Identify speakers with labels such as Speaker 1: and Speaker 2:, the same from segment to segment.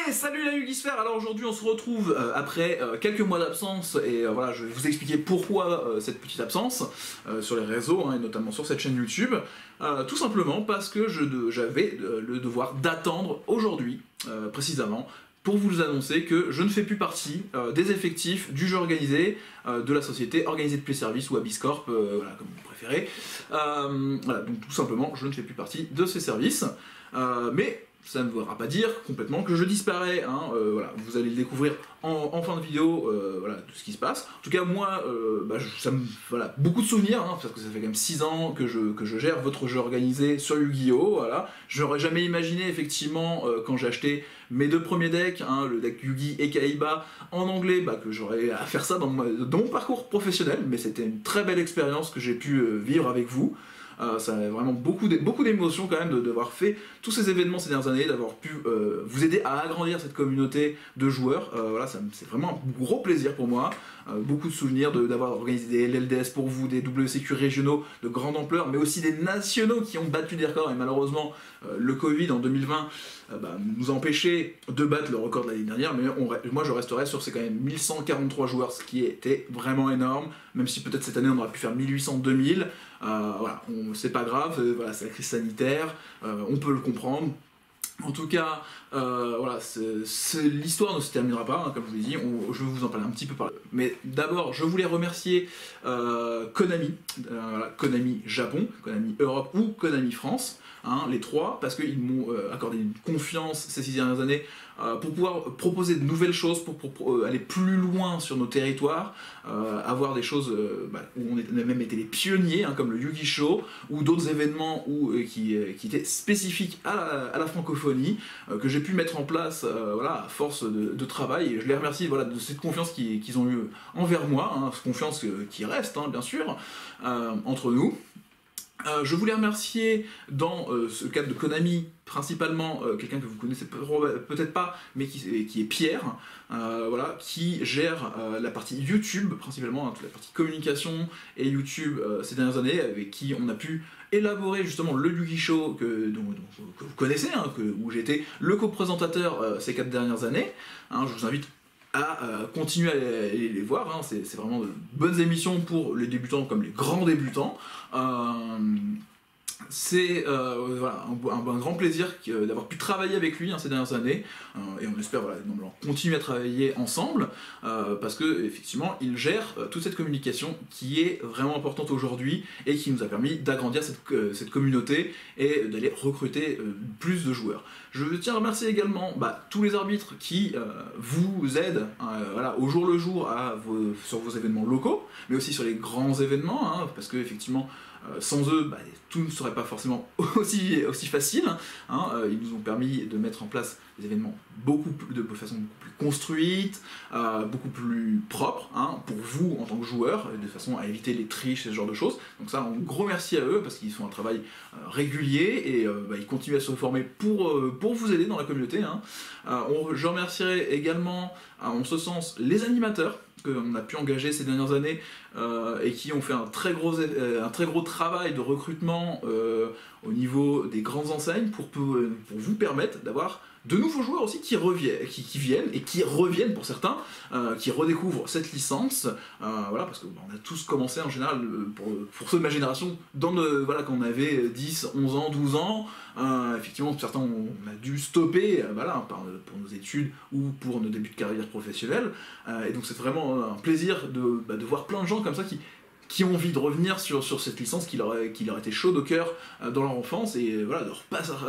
Speaker 1: Ouais, salut la Yugisphère. Alors aujourd'hui on se retrouve après quelques mois d'absence et voilà, je vais vous expliquer pourquoi cette petite absence sur les réseaux et notamment sur cette chaîne YouTube. Tout simplement parce que j'avais le devoir d'attendre aujourd'hui précisément pour vous annoncer que je ne fais plus partie des effectifs du jeu organisé de la société Organisée de Play Service ou Abysscorp, voilà, comme vous préférez. Voilà, donc tout simplement je ne fais plus partie de ces services. Mais ça ne voudra pas dire complètement que je disparais, hein, voilà, vous allez le découvrir en fin de vidéo, voilà, tout ce qui se passe. En tout cas, moi, ça me, voilà, beaucoup de souvenirs, hein, parce que ça fait quand même 6 ans que je gère votre jeu organisé sur Yu-Gi-Oh! Voilà. J'aurais jamais imaginé, effectivement, quand j'ai acheté mes 2 premiers decks, hein, le deck Yugi et Kaiba, en anglais, que j'aurais à faire ça dans mon parcours professionnel, mais c'était une très belle expérience que j'ai pu vivre avec vous. Ça a vraiment beaucoup d'émotions quand même de devoir fait tous ces événements ces dernières années, d'avoir pu vous aider à agrandir cette communauté de joueurs. Voilà, c'est vraiment un gros plaisir pour moi. Beaucoup de souvenirs d'avoir organisé des LLDS pour vous, des WCQ régionaux de grande ampleur, mais aussi des nationaux qui ont battu des records. Et malheureusement, le Covid en 2020 nous a empêché de battre le record de l'année dernière, mais moi je resterai sur ces quand même 1143 joueurs, ce qui était vraiment énorme, même si peut-être cette année on aurait pu faire 1800-2000. Voilà, c'est pas grave, voilà, c'est la crise sanitaire, on peut le comprendre. En tout cas, voilà, l'histoire ne se terminera pas, hein, comme je vous l'ai dit, je vais vous en parler un petit peu par là. Mais d'abord, je voulais remercier Konami, voilà, Konami Japon, Konami Europe ou Konami France, hein, les trois, parce qu'ils m'ont accordé une confiance ces 6 dernières années pour pouvoir proposer de nouvelles choses, pour aller plus loin sur nos territoires, avoir des choses où on a même été les pionniers, hein, comme le Yu-Gi Show, ou d'autres événements qui étaient spécifiques à la francophonie, que j'ai pu mettre en place voilà, à force de travail, et je les remercie voilà, de cette confiance qu'ils ont eue envers moi, hein, cette confiance qui reste, hein, bien sûr, entre nous. Je voulais remercier dans ce cadre de Konami principalement quelqu'un que vous connaissez peut-être pas, mais qui est Pierre, voilà, qui gère la partie YouTube principalement, hein, toute la partie communication et YouTube ces dernières années, avec qui on a pu élaborer justement le Yu-Gi Show que vous connaissez, hein, où j'ai été le co-présentateur ces 4 dernières années. Hein, je vous invite à continuer à les voir, hein. C'est vraiment de bonnes émissions pour les débutants comme les grands débutants. C'est voilà, un grand plaisir d'avoir pu travailler avec lui, hein, ces dernières années, et on espère voilà, continuer à travailler ensemble, parce que effectivement il gère toute cette communication qui est vraiment importante aujourd'hui et qui nous a permis d'agrandir cette communauté et d'aller recruter plus de joueurs. Je tiens à remercier également tous les arbitres qui vous aident voilà, au jour le jour sur vos événements locaux, mais aussi sur les grands événements, hein, parce que effectivement sans eux, tout ne serait pas forcément aussi facile, hein. Ils nous ont permis de mettre en place des événements de façon beaucoup plus construite, beaucoup plus propre, hein, pour vous en tant que joueur, de façon à éviter les triches et ce genre de choses. Donc ça, un gros merci à eux, parce qu'ils font un travail régulier, et ils continuent à se former pour vous aider dans la communauté, hein. Je remercierai également, en ce sens, les animateurs, qu'on a pu engager ces dernières années et qui ont fait un très gros travail de recrutement au niveau des grandes enseignes pour vous permettre d'avoir de nouveaux joueurs aussi qui viennent et qui reviennent pour certains, qui redécouvrent cette licence, voilà, parce qu'on a tous commencé en général, pour ceux de ma génération, voilà, quand on avait 10, 11 ans, 12 ans, effectivement certains on a dû stopper voilà, pour nos études ou pour nos débuts de carrière professionnelle, et donc c'est vraiment un plaisir de voir plein de gens comme ça qui ont envie de revenir sur cette licence qui leur était chaude au cœur dans leur enfance, et voilà, de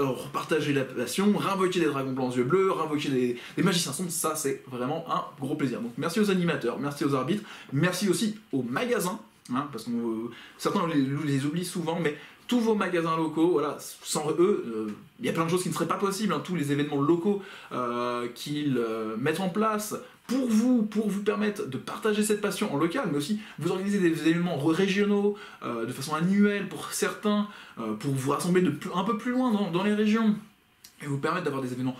Speaker 1: repartager la passion, réinvoquer des dragons blancs aux yeux bleus, réinvoquer des magiciens sombres, ça c'est vraiment un gros plaisir. Donc merci aux animateurs, merci aux arbitres, merci aussi aux magasins, hein, parce que certains les oublient souvent, mais tous vos magasins locaux, voilà, sans eux, il y a plein de choses qui ne seraient pas possibles, hein, tous les événements locaux qu'ils mettent en place pour vous permettre de partager cette passion en local, mais aussi vous organiser des événements régionaux, de façon annuelle pour certains, pour vous rassembler un peu plus loin dans les régions, et vous permettre d'avoir des événements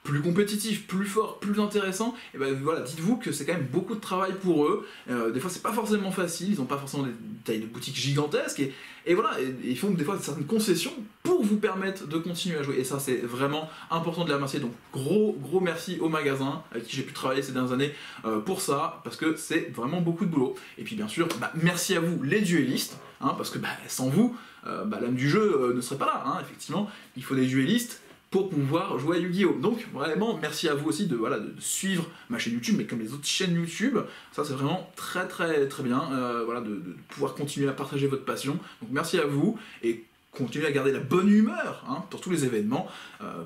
Speaker 1: plus compétitif, plus fort, plus intéressant, et ben voilà, dites-vous que c'est quand même beaucoup de travail pour eux. Des fois c'est pas forcément facile, ils n'ont pas forcément des tailles de boutique gigantesques, et voilà, ils font des fois certaines concessions pour vous permettre de continuer à jouer, et ça c'est vraiment important de les remercier. Donc gros merci au magasin avec qui j'ai pu travailler ces dernières années pour ça, parce que c'est vraiment beaucoup de boulot. Et puis bien sûr, merci à vous les duellistes, hein, parce que sans vous, l'âme du jeu ne serait pas là, hein, effectivement, il faut des duellistes pour pouvoir jouer à Yu-Gi-Oh! Donc vraiment merci à vous aussi de suivre ma chaîne YouTube, mais comme les autres chaînes YouTube, ça c'est vraiment très bien, voilà, de pouvoir continuer à partager votre passion. Donc merci à vous, et continuez à garder la bonne humeur, hein, pour tous les événements,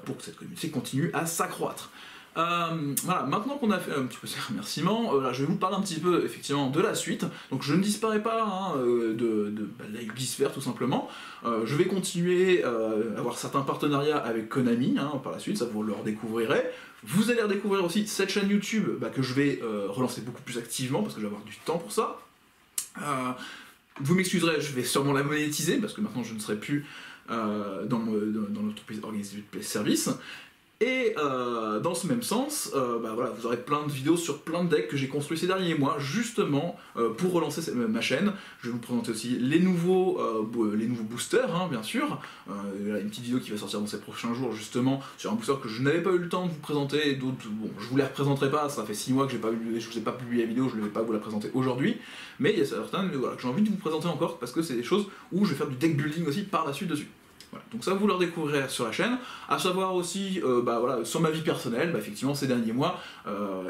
Speaker 1: pour que cette communauté continue à s'accroître. Voilà, maintenant qu'on a fait un petit peu ces remerciements, là, je vais vous parler un petit peu effectivement de la suite. Donc je ne disparais pas, hein, de la Yugisphère tout simplement. Je vais continuer à avoir certains partenariats avec Konami, hein, par la suite, ça vous le redécouvrirez. Vous allez redécouvrir aussi cette chaîne YouTube que je vais relancer beaucoup plus activement parce que je vais avoir du temps pour ça. Vous m'excuserez, je vais sûrement la monétiser parce que maintenant je ne serai plus dans l'entreprise organisée de service. Et dans ce même sens, voilà, vous aurez plein de vidéos sur plein de decks que j'ai construits ces derniers mois, justement pour relancer ma chaîne. Je vais vous présenter aussi les nouveaux boosters, hein, bien sûr. Une petite vidéo qui va sortir dans ces prochains jours, justement, sur un booster que je n'avais pas eu le temps de vous présenter, et d'autres, bon, je vous les représenterai pas, ça fait 6 mois que je vous ai pas publié la vidéo, je ne vais pas vous la présenter aujourd'hui, mais il y a certaines voilà, que j'ai envie de vous présenter encore, parce que c'est des choses où je vais faire du deck building aussi par la suite dessus. Voilà. Donc ça vous le découvrirez sur la chaîne, à savoir aussi voilà, sur ma vie personnelle, effectivement ces derniers mois,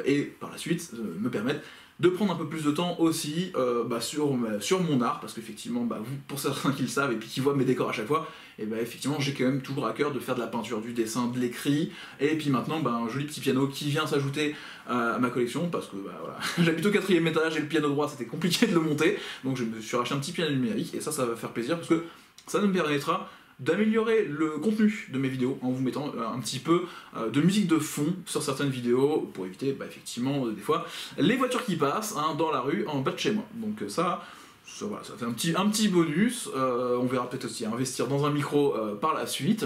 Speaker 1: et par la suite me permettre de prendre un peu plus de temps aussi sur mon art, parce qu'effectivement, vous, pour certains qui le savent et puis qui voient mes décors à chaque fois, et effectivement j'ai quand même toujours à cœur de faire de la peinture, du dessin, de l'écrit, et puis maintenant un joli petit piano qui vient s'ajouter à ma collection, parce que voilà, j'habite au 4e étage et le piano droit c'était compliqué de le monter, donc je me suis racheté un petit piano numérique, et ça va faire plaisir, parce que ça me permettra d'améliorer le contenu de mes vidéos en vous mettant un petit peu de musique de fond sur certaines vidéos pour éviter effectivement des fois les voitures qui passent, hein, dans la rue en bas de chez moi. Donc voilà, ça fait un petit bonus. On verra peut-être aussi investir dans un micro par la suite.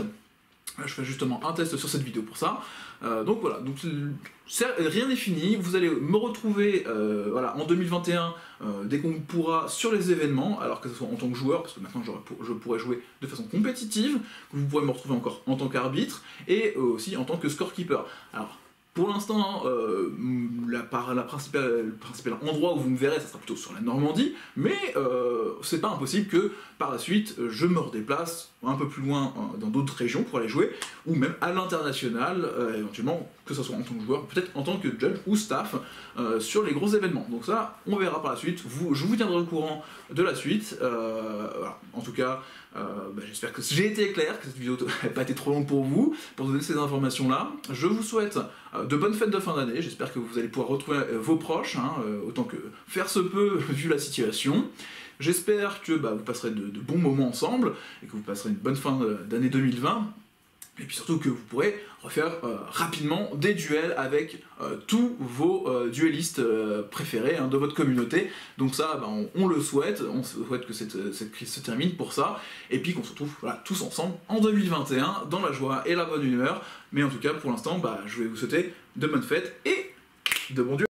Speaker 1: Je fais justement un test sur cette vidéo pour ça. Donc voilà, donc rien n'est fini, vous allez me retrouver voilà, en 2021 dès qu'on pourra sur les événements, alors que ce soit en tant que joueur, parce que maintenant je pourrais jouer de façon compétitive, vous pourrez me retrouver encore en tant qu'arbitre, et aussi en tant que scorekeeper. Alors, pour l'instant, le principal endroit où vous me verrez, ça sera plutôt sur la Normandie, mais c'est pas impossible que par la suite, je me redéplace un peu plus loin dans d'autres régions pour aller jouer, ou même à l'international, éventuellement, que ce soit en tant que joueur, peut-être en tant que judge ou staff, sur les gros événements. Donc ça, on verra par la suite, je vous tiendrai au courant de la suite. Voilà. En tout cas, j'espère que j'ai été clair, que cette vidéo n'a pas été trop longue pour vous, pour vous donner ces informations-là. Je vous souhaite de bonnes fêtes de fin d'année, j'espère que vous allez pouvoir retrouver vos proches, hein, autant que faire se peut vu la situation. J'espère que vous passerez de bons moments ensemble, et que vous passerez une bonne fin d'année 2020, et puis surtout que vous pourrez refaire rapidement des duels avec tous vos duellistes préférés, hein, de votre communauté. Donc ça, on le souhaite, on souhaite que cette crise se termine pour ça, et puis qu'on se retrouve voilà, tous ensemble en 2021, dans la joie et la bonne humeur. Mais en tout cas, pour l'instant, je vais vous souhaiter de bonnes fêtes et de bons duels.